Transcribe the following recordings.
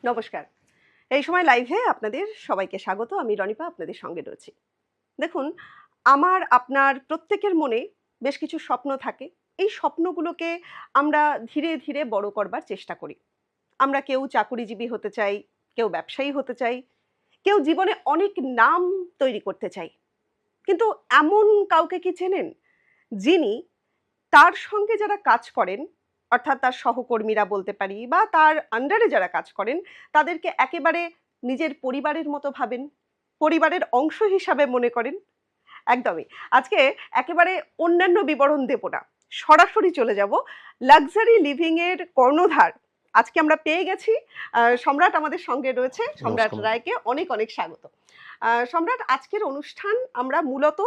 নমস্কার। এই সময় লাইভে আপনাদের সবাইকে স্বাগত। আমি রনিপা আপনাদের সঙ্গে রয়েছি। দেখুন, আমার আপনার প্রত্যেকের মনে বেশ কিছু স্বপ্ন থাকে। এই স্বপ্নগুলোকে আমরা ধীরে, ধীরে বড় করবার চেষ্টা করি। আমরা কেউ চাকুরিজীবী হতে চাই, কেউ ব্যবসায়ী হতে চাই, কেউ জীবনে অনেক নাম তৈরি করতে চাই। কিন্তু এমন কাউকে কি চেনেন? যিনি তার সঙ্গে যারা কাজ করেন, অর্থাৎ তার সহকর্মীরা বলতে পারি বা তার আন্ডারে যারা কাজ করেন, তাদেরকে একেবারে নিজের পরিবারের মতো ভাবেন, পরিবারের অংশ হিসাবে মনে করেন। একদমই। আজকে একেবারে অন্যান্য বিবরণ দেব না। সরাসরি চলে যাব লাক্সারি লিভিং এর কর্ণধার। আজকে আমরা পেয়ে গেছি সম্রাট আমাদের সঙ্গে রয়েছে। সম্রাট নমস্কার। রায়কে অনেক, অনেক স্বাগত। সম্রাট, আজকের অনুষ্ঠান আমরা মূলত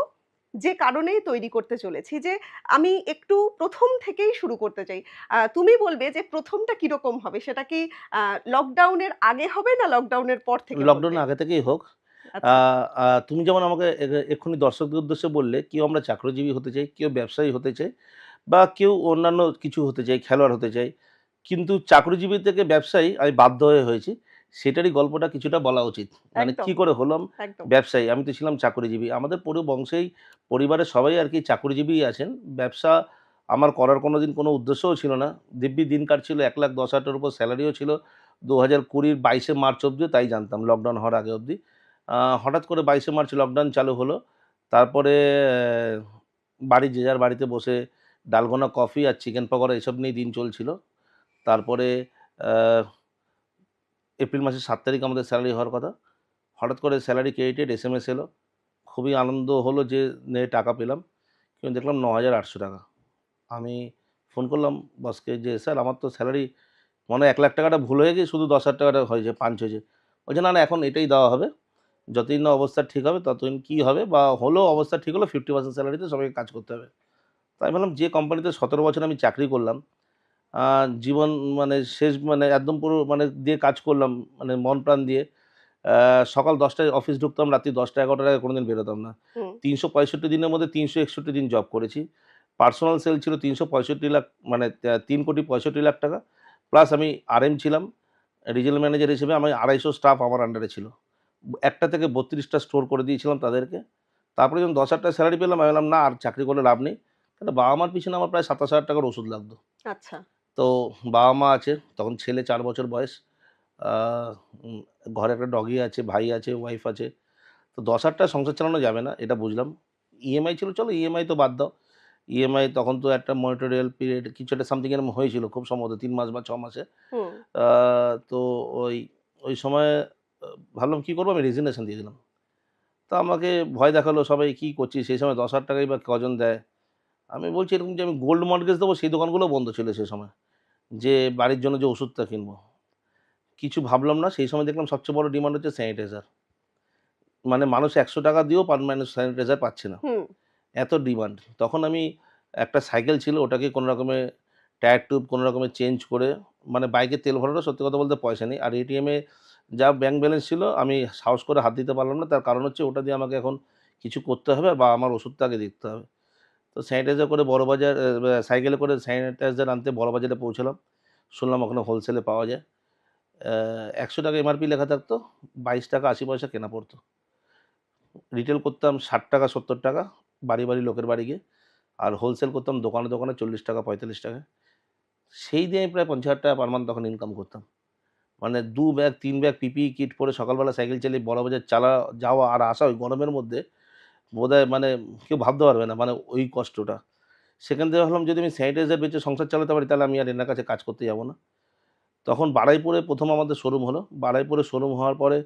যে কারণেই তৈরি করতে চলেছি যে আমি একটু ১ম থেকেই শুরু করতে চাই। তুমি বলবে যে ১ম টা কিরকম হবে? সেটা কি লকডাউনের আগে হবে না লকডাউনের পর থেকে বলবে? লকডাউনের আগে থেকেই হোক। আ আচ্ছা। আ তুমি যেমন আমাকে এক্ষুনি দর্শকদের উদ্দেশ্যে বললে, কেউ আমরা চাকরিজীবী হতে চাই, কেউ ব্যবসায়ী হতে চাই বা কেউ অন্যান্য কিছু হতে চাই, খেলোয়াড় হতে চাই। কিন্তু চাকরিজীবী থেকে ব্যবসায়ী আমি বাধ্য হয়ে হয়েছি। সেটারই গল্পটা কিছুটা বলা উচিত। মানে একদম, কি করে হলাম একদম। ব্যবসায়ী? আমি তো ছিলাম চাকরিজীবী। আমাদের পুরো বংশেই পরিবারের সবাই আরকি চাকরিজীবীই আছেন। ব্যবসা আমার করার কোনোদিন কোনো উদ্দেশ্যও ছিল না। দিব্যি দিন কাটছিল। ১,১০,০০০ টাকার উপর স্যালারিও ছিল। ২০২০ ২২শে মার্চ অব্দিও তাই জানতাম, লকডাউন হওয়ার আগে অবধি। হঠাৎ করে ২২শে মার্চ লকডাউন চালু হলো। তারপরে বাড়ির যে যার বাড়িতে বসে ডালগোনা কফি আর চিকেন পকোড়া এসব নিয়েই দিন চলছিল। তারপরে আ এপ্রিল মাসের ৭ তারিখ আমাদের স্যালারি হওয়ার কথা। হঠাৎ করে স্যালারি ক্রেডিটেড এসএমএস এলো। খুবই আনন্দ হলো যে টাকা পেলাম। কিন্তু দেখলাম ৳৯,৮০০। আমি ফোন করলাম বসকে যে, "স্যার আমার তো স্যালারি মনে হয় ৳১,০০,০০০ টা ভুল হয়ে গিয়ে শুধু ৳১০,০০০ হয়েছে, পাঞ্চ হয়েছে।" বলছে, "না, না এখন এটাই দেওয়া হবে। যতদিন না অবস্থা ঠিক হবে ততদিন কি হবে বা হলেও অবস্থা ঠিক হলো 50% স্যালারিতে সবাইকে কাজ করতে হবে।" তো আমি ভাবলাম যে কোম্পানিতে ১৭ বছর আমি চাকরি করলাম, আ জীবন মানে শেষ মানে একদম পুরো মানে দিয়ে কাজ করলাম মানে মন প্রাণ দিয়ে। আ সকাল ১০ টায় অফিস ঢুকতাম, রাত্রি ১০টা-১১টার আগে কোনোদিন বেরোতাম না। হুম। ৩৬৫ দিনের মধ্যে ৩৬১ দিন জব করেছি। পার্সোনাল সেল ছিল ৩৬৫ লাখ মানে ৩,৬৫,০০,০০০ টাকা। প্লাস আমি আরএম ছিলাম। রিজিওনাল ম্যানেজার হিসেবে আমি ২৫০ স্টাফ আমার আন্ডারে ছিল। একটা থেকে ৩২ টা স্টোর করে দিয়েছিলাম তাদেরকে। তারপরে যখন ১০,০০০ টাকা স্যালারি পেলাম আমি ভাবলাম না আর চাকরি করলে লাভ নেই। কেন বাবা-মার পিছনে আমার প্রায় ৳২৭,০০০ টাকার ওষুধ লাগতো। আচ্ছা। তো বাবা-মা আছে, তখন ছেলে ৪ বছর বয়স। আ উম ঘরে একটা ডগি আছে, ভাই আছে, ওয়াইফ আছে। তো ১০,০০০ টাকায় সংসার চালানো যাবে না, এটা বুঝলাম। ইএমআই ছিল, চলো ইএমআই তো বাদ দাও। ইএমআই তখন তো একটা মনিটোরিয়াল পিরিয়ড কিছু একটা সামথিং এরকম হয়েছিল খুব সম্ভবত ৩ মাস বা ৬ মাসে। হুম। আ তো ওই, ওই সময়ে আ ভাবলাম কি করব? আমি রেজিগনেশন দিয়ে দিলাম। তো আমাকে ভয় দেখালো সবাই, "কি করছিস? সেই সময় ৳১০,০০০ ই বা কজন দেয়?" আমি বলছি এরকম যে আমি গোল্ড মর্টগেজ দেবো সেই দোকানগুলোও বন্ধ ছিল সে সময়। যে বাড়ির জন্য যে ওষুধটা কিনবো। কিছু ভাবলাম না। সেই সময় দেখলাম সবচেয়ে বড় ডিমান্ড হচ্ছে স্যানিটাইজার। মানে মানুষ ৳১০০ দিয়েও পার্মানেন্ট স্যানিটাইজার পাচ্ছে না। হুম। এত ডিমান্ড। তখন আমি একটা সাইকেল ছিল ওটাকে কোনো রকমে টায়ার টিউব কোনো রকমে চেঞ্জ করে মানে বাইকে তেল ভরারও সত্যি কথা বলতে পয়সা নেই। আর এটিএমে যা ব্যাংক ব্যালেন্স ছিল আমি সাহস করে হাত দিতে পারলাম না। তার কারণ হচ্ছে ওটা দিয়ে আমাকে এখন কিছু করতে হবে আর বাবা-মার ওষুধটা আগে দেখতে হবে। তো স্যানিটাইজার করে বড়বাজার সাইকেলে করে স্যানিটাইজার আনতে বড়বাজারে পৌঁছালাম। শুনলাম ওখানে হোলসেলে পাওয়া যায়। ৳১০০ এমআরপি লেখা থাকতো, ৳22.৮০ কেনা পড়তো। রিটেল করতাম ৳৬০, ৳৭০ বাড়ি, বাড়ি লোকের বাড়ি গিয়ে। আর হোলসেল করতাম দোকানে, দোকানে ৳৪০, ৳৪৫। সেই দিয়ে আমি প্রায় ৳৫০,০০০ পার মান্থ তখন ইনকাম করতাম। মানে ২ ব্যাগ ৩ ব্যাগ পিপিই কিট পরে সকালবেলা সাইকেল চালিয়ে বড়বাজার যাওয়া আর আসা ওই গরমের মধ্যে বোধহয় মানে কেউ ভাবতে পারবে না মানে ওই কষ্টটা। সেখান থেকে ভাবলাম যদি আমি স্যানিটাইজার বেচে সংসার চালাতে পারি তাহলে আমি আর এনার কাছে কাজ করতে যাব না। তখন বারুইপুরে ১ম আমাদের শোরুম হলো। বারুইপুরে শোরুম হওয়ার পরে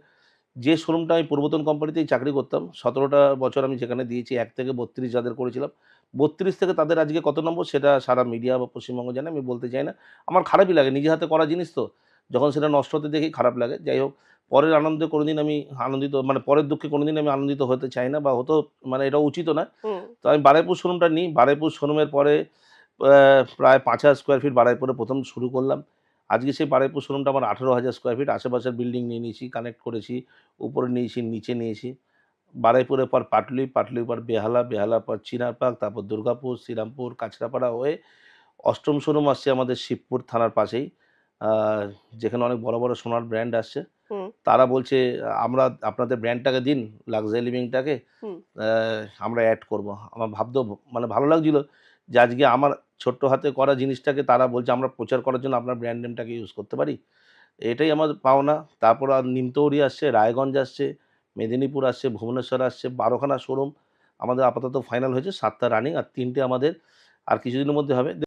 যে শোরুমটা আমি পূর্বতন কোম্পানিতেই চাকরি করতাম, ১৭টা বছর আমি সেখানে দিয়েছি। ১ থেকে ৩২ যাদের করেছিলাম। ৩২ থেকে তাদের আজকে কত নম্বর সেটা সারা মিডিয়া বা পশ্চিমবঙ্গ জানে, আমি বলতে চাই না। আমার খারাপই লাগে, নিজে হাতে করা জিনিস তো। যখন সেটা নষ্ট হতে দেখি খারাপ লাগে। যাই হোক, পরের আনন্দে কোনোদিন আমি আনন্দিত মানে পরের দুঃখে কোনোদিন আমি আনন্দিত হতে চাই না বা হতেও মানে এটা উচিতও না। হুম। তো আমি বারুইপুর শোরুমটা নিই। বারুইপুর শোরুমের পরে প্রায় ৫,০০০ স্কোয়ার ফিট বারুইপুরে ১ম শুরু করলাম। আজকে সেই বারুইপুর শোরুমটা আমার ১৮,০০০ স্কোয়ার ফিট। আশেপাশের বিল্ডিং নিয়ে নিয়েছি, কানেক্ট করেছি। উপরে নিয়েছি, নিচে নিয়েছি। বারুইপুরের পর পাটুলি, পাটুলির পর বেহালা, বেহালার পর চিনারপাক, তারপর দুর্গাপুর, শ্রীরামপুর, কাঁচরাপাড়া হয়ে ৮ম শোরুম আসছে আমাদের শিবপুর থানার পাশেই। যেখানে অনেক বড় বড় সোনার ব্র্যান্ড আসছে। হুম, তারা বলছে, আমরা আপনাদের ব্র্যান্ডটাকে দিন, লাক্সারি লিভিংটাকে হুম। আমরা অ্যাড করব। আমার ভাবতেও মানে ভালো লাগছিল যে আজকে আমার ছোট্ট হাতে করা জিনিসটাকে তারা বলছে আমরা প্রচার করার জন্য আপনার ব্র্যান্ড নেমটাকে ইউজ করতে পারি। এটাই আমার পাওনা। তারপর আর নিমতৌরি আসছে, রায়গঞ্জ আসছে, মেদিনীপুর আসছে, ভুবনেশ্বর আসছে। ১২ খানা শোরুম আমাদের আপাতত ফাইনাল হয়েছে। ৭ টা রানিং আর ৩ টে আমাদের আর কিছুদিনের মধ্যে হবে।